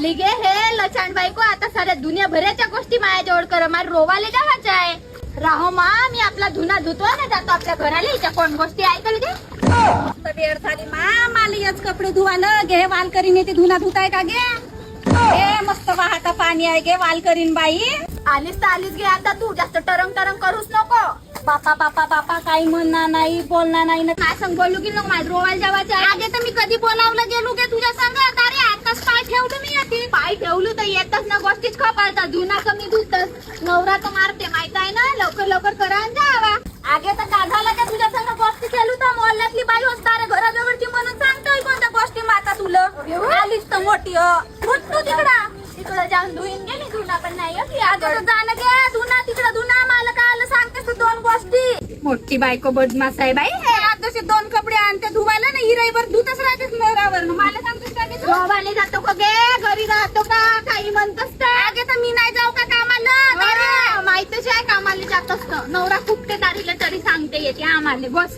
आली गे हे लचाण बायको. आता साऱ्या दुनियाभराच्या गोष्टी माझ्याजवळ कर. मला रोवाले जावायचं आहे. राहो मा, मी आपला धुना धुतो ना जातो आपल्या घराला. हिच्या कोण गोष्टी ऐकल गे. मस्त वेळ झाली मा, मला याच कपडे धुवानं घे. वाल करीन येते धुना धुताय का गे. हे मस्त वाहता पाणी आहे गे. वाल करीन बाई. आलीस तर आलीस गे. आता तू जास्त टरंग टरंग करूच नको. बापा बापा बापा काही म्हणणार नाही, बोलणार नाही ना. काय सांग बोलू की नको. माझं रोवायला जावायचं आहे. आगे तर मी कधी बोलावलं गेलो गे तुझ्या संगत. अरे आताच पाय ठेवलं मी याची. पाय ठेवलू तर येतच ना गोष्टीच खपाळतात. धुना कमी धुतस. नवरा तर मारते माहित आहे ना. लवकर लवकर करा आणि जावा. आगे तर का झालं का तुझ्या संग गोष्टी केलू तर मोहल्ल्यातली बाई होता रे घराजवळची म्हणून सांगतोय कोणत्या गोष्टी माता तुला. आलीस तर मोठी उठ तू तिकडं. तिकडं जाऊन धुईन गे. मी धुना पण नाही की आगे तर जाणं गे. धुना तिकडं धुना. मला काय सांगतेस तू दोन गोष्टी. मोठी बायको बदमाश आहे बाई. जसे दोन कपडे आणते धुवायला ना हिराईवर धुतच राहतेस नवरावर. मला सांगतेस का गे तू? रोवाले जातो का गे. घरी राहतो का काही म्हणतस का. आगे तर मी नाही जाऊ का कामाला. अरे, माहितच आहे कामाला जात असतं. नवरा कुठे दारीला तरी सांगते येते आम्हाला. बस